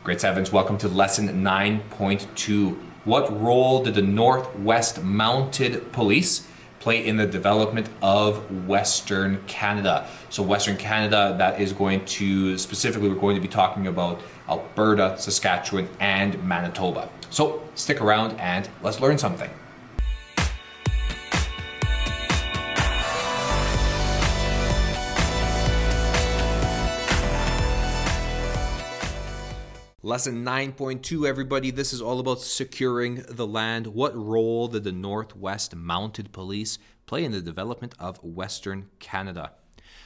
Grade 7s, welcome to lesson 9.2. What role did the Northwest Mounted Police play in the development of Western Canada? So Western Canada, that is going to, specifically we're going to be talking about Alberta, Saskatchewan, and Manitoba. So stick around and let's learn something. Lesson 9.2, everybody. This is all about securing the land. What role did the Northwest Mounted Police play in the development of Western Canada?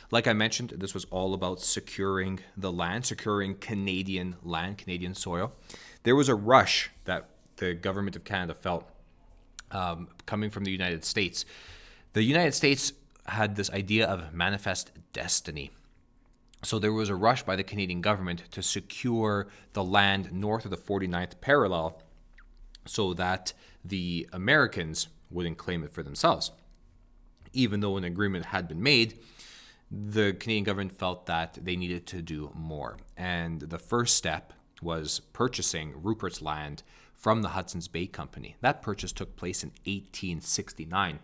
Like I mentioned, this was all about securing the land, securing Canadian land, Canadian soil. There was a rush that the government of Canada felt coming from the United States. The United States had this idea of manifest destiny. So there was a rush by the Canadian government to secure the land north of the 49th parallel so that the Americans wouldn't claim it for themselves. Even though an agreement had been made, the Canadian government felt that they needed to do more. And the first step was purchasing Rupert's Land from the Hudson's Bay Company. That purchase took place in 1869.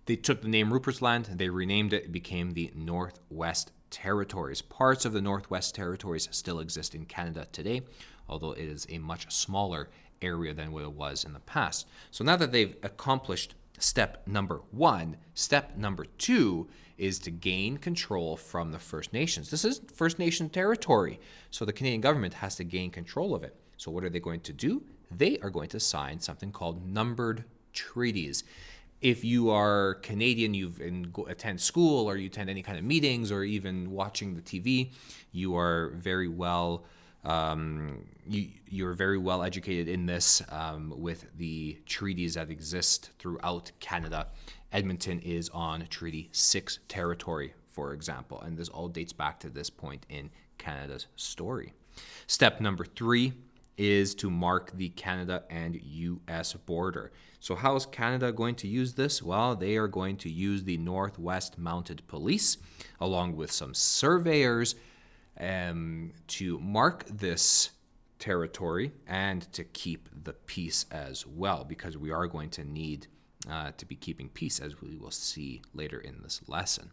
They took the name Rupert's Land, they renamed it, it became the Northwest Territories. Parts of the Northwest Territories still exist in Canada today, although it is a much smaller area than what it was in the past. So now that they've accomplished step number one, step number two is to gain control from the First Nations. This is First Nation territory, so the Canadian government has to gain control of it. So what are they going to do? They are going to sign something called numbered treaties. If you are Canadian, you've attend school or you attend any kind of meetings or even watching the TV, you are very well you're very well educated in this with the treaties that exist throughout Canada. Edmonton is on Treaty 6 territory, for example, and this all dates back to this point in Canada's story. Step number 3 is to mark the Canada and U.S. border. So how is Canada going to use this? Well, they are going to use the Northwest Mounted Police along with some surveyors to mark this territory and to keep the peace as well, because we are going to need to be keeping peace, as we will see later in this lesson.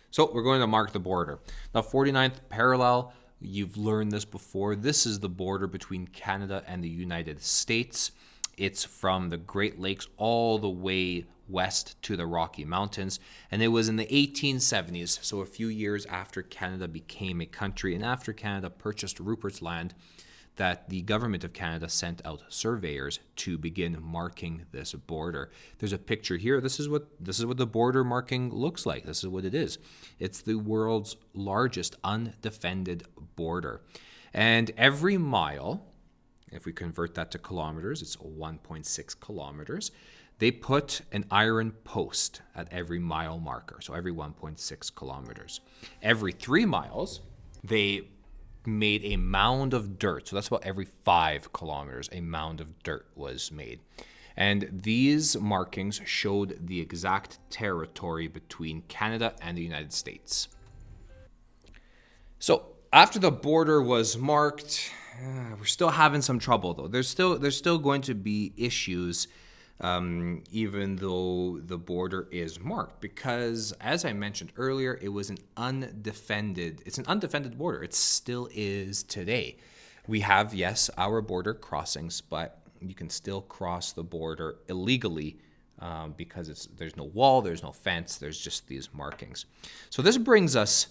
So we're going to mark the border. Now, 49th parallel, you've learned this before. This is the border between Canada and the United States. It's from the Great Lakes all the way west to the Rocky Mountains. And it was in the 1870s, so a few years after Canada became a country and after Canada purchased Rupert's Land, that the government of Canada sent out surveyors to begin marking this border. There's a picture here. This is what the border marking looks like. This is what it is. It's the world's largest undefended border. And every mile, if we convert that to kilometers, it's 1.6 kilometers. They put an iron post at every mile marker, so every 1.6 kilometers. Every 3 miles, they made a mound of dirt. So that's about every 5 kilometers, a mound of dirt was made. And these markings showed the exact territory between Canada and the United States. So after the border was marked, we're still having some trouble though. There's still going to be issues even though the border is marked, because as I mentioned earlier, it's an undefended border. It still is today. We have, yes, our border crossings, but you can still cross the border illegally because there's no wall, there's no fence, there's just these markings. So this brings us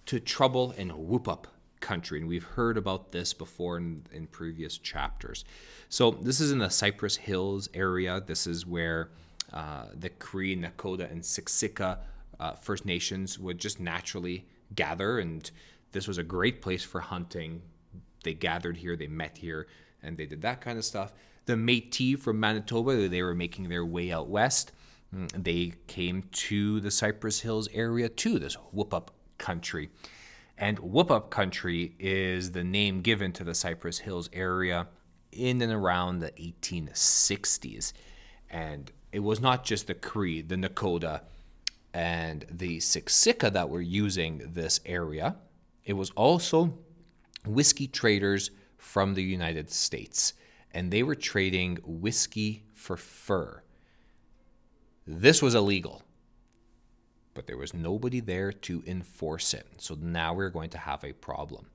to trouble in Whoopup country, and we've heard about this before in previous chapters. So this is in the Cypress Hills area. This is where the Cree, Nakota, and Siksika First Nations would just naturally gather, and this was a great place for hunting. They gathered here, they met here, and they did that kind of stuff. The Métis from Manitoba, they were making their way out west. They came to the Cypress Hills area too, this Whoopup country. And Whoopup country is the name given to the Cypress Hills area in and around the 1860s. And it was not just the Cree, the Nakota, and the Siksika that were using this area. It was also whiskey traders from the United States, and they were trading whiskey for fur. This was illegal, but there was nobody there to enforce it. So now we're going to have a problem.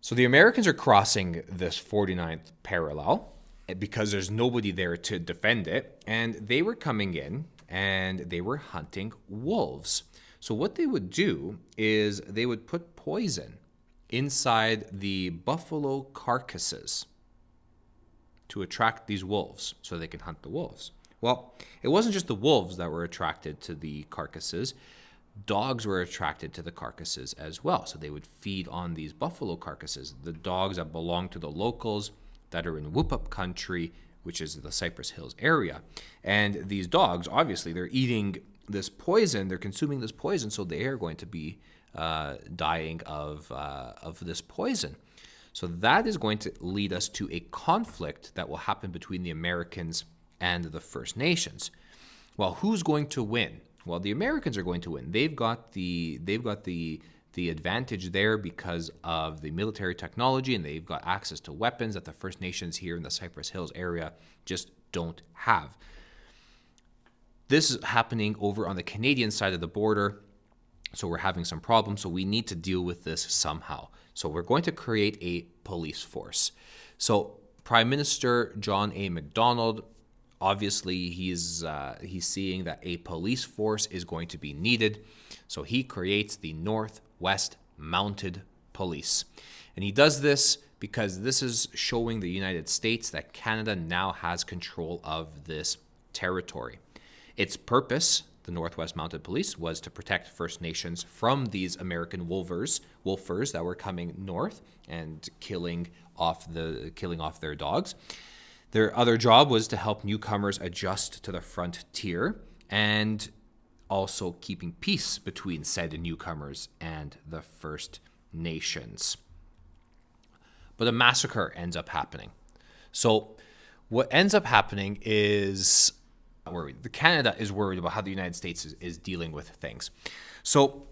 So the Americans are crossing this 49th parallel because there's nobody there to defend it, and they were coming in and they were hunting wolves. So what they would do is they would put poison inside the buffalo carcasses to attract these wolves so they can hunt the wolves. Well, it wasn't just the wolves that were attracted to the carcasses. Dogs were attracted to the carcasses as well. So they would feed on these buffalo carcasses. The dogs that belong to the locals that are in Whoopup country, which is the Cypress Hills area. And these dogs, obviously, they're eating this poison. They're consuming this poison, so they are going to be dying of this poison. So that is going to lead us to a conflict that will happen between the Americans and the First Nations. Well, who's going to win? Well, the Americans are going to win. They've got the advantage there because of the military technology, and they've got access to weapons that the First Nations here in the Cypress Hills area just don't have. This is happening over on the Canadian side of the border, so we're having some problems, so we need to deal with this somehow. So we're going to create a police force. So Prime Minister John A. Macdonald, obviously he's seeing that a police force is going to be needed. So he creates the Northwest Mounted Police. And he does this because this is showing the United States that Canada now has control of this territory. Its purpose, the Northwest Mounted Police, was to protect First Nations from these American wolfers that were coming north and killing off their dogs. Their other job was to help newcomers adjust to the frontier and also keeping peace between said newcomers and the First Nations. But a massacre ends up happening. So what ends up happening is Canada is worried about how the United States is dealing with things. So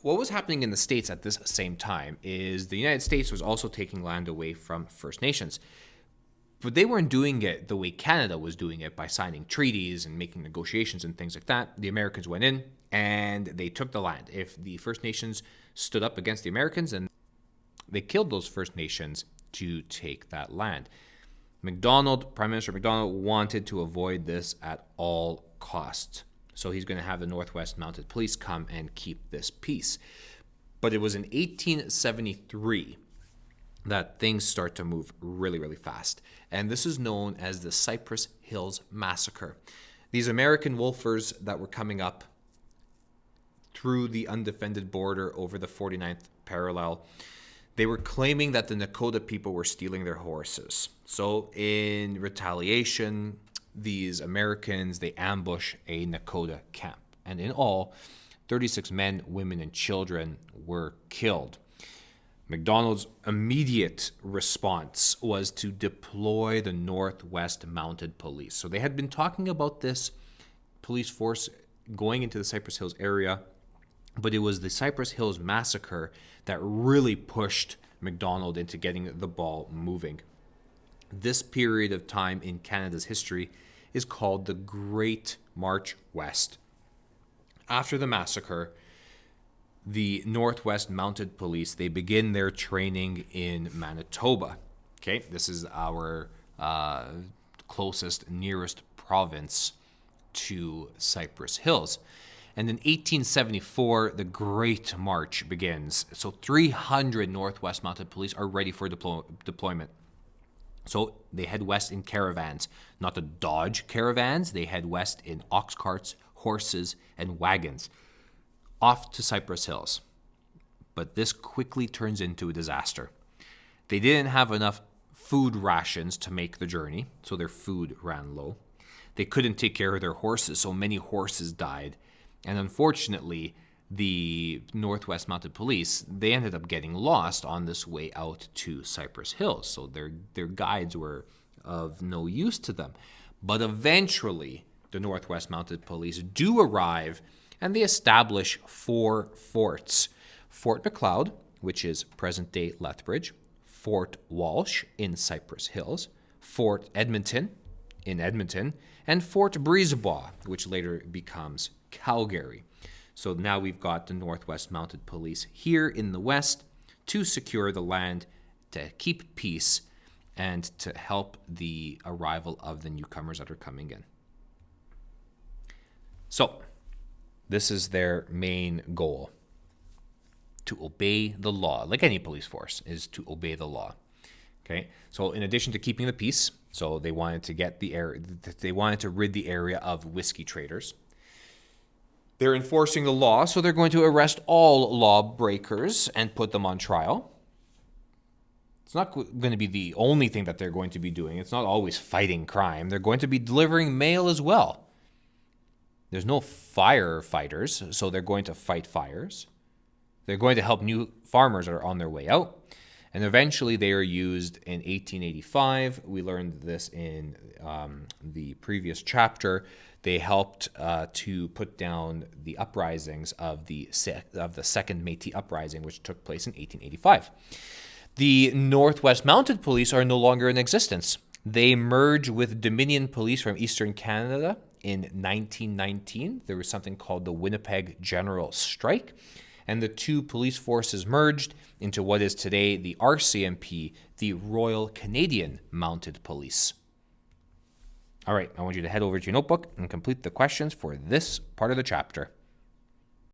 what was happening in the States at this same time is the United States was also taking land away from First Nations. But they weren't doing it the way Canada was doing it by signing treaties and making negotiations and things like that. The Americans went in and they took the land. If the First Nations stood up against the Americans, and they killed those First Nations to take that land. Prime Minister Macdonald wanted to avoid this at all costs. So he's going to have the Northwest Mounted Police come and keep this peace. But it was in 1873 that things start to move really, really fast. And this is known as the Cypress Hills Massacre. These American wolfers that were coming up through the undefended border over the 49th parallel, they were claiming that the Nakota people were stealing their horses. So in retaliation, these Americans, they ambush a Nakota camp. And in all, 36 men, women, and children were killed. Macdonald's immediate response was to deploy the Northwest Mounted Police. So they had been talking about this police force going into the Cypress Hills area, but it was the Cypress Hills Massacre that really pushed Macdonald into getting the ball moving. This period of time in Canada's history is called the Great March West. After the massacre, the Northwest Mounted Police, they begin their training in Manitoba. Okay, this is our nearest province to Cypress Hills. And in 1874, the Great March begins. So 300 Northwest Mounted Police are ready for deployment. So they head west in caravans, not the Dodge caravans. They head west in ox carts, horses, and wagons, off to Cypress Hills. But this quickly turns into a disaster. They didn't have enough food rations to make the journey, so their food ran low. They couldn't take care of their horses, so many horses died. And unfortunately, the Northwest Mounted Police, they ended up getting lost on this way out to Cypress Hills. So their guides were of no use to them. But eventually, the Northwest Mounted Police do arrive, and they establish 4 forts. Fort McLeod, which is present-day Lethbridge, Fort Walsh in Cypress Hills, Fort Edmonton in Edmonton, and Fort Brisebois, which later becomes Calgary. So now we've got the Northwest Mounted Police here in the west to secure the land, to keep peace, and to help the arrival of the newcomers that are coming in. So this is their main goal: to obey the law. Like any police force, is to obey the law. Okay, so in addition to keeping the peace, so they wanted to get the area, they wanted to rid the area of whiskey traders. They're enforcing the law, so they're going to arrest all lawbreakers and put them on trial. It's not going to be the only thing that they're going to be doing. It's not always fighting crime. They're going to be delivering mail as well. There's no firefighters, so they're going to fight fires. They're going to help new farmers that are on their way out. And eventually they are used in 1885. We learned this in the previous chapter. They helped to put down the uprisings of the Second Métis Uprising, which took place in 1885. The Northwest Mounted Police are no longer in existence. They merge with Dominion Police from Eastern Canada in 1919. There was something called the Winnipeg General Strike, and the two police forces merged into what is today the RCMP, the Royal Canadian Mounted Police. All right, I want you to head over to your notebook and complete the questions for this part of the chapter.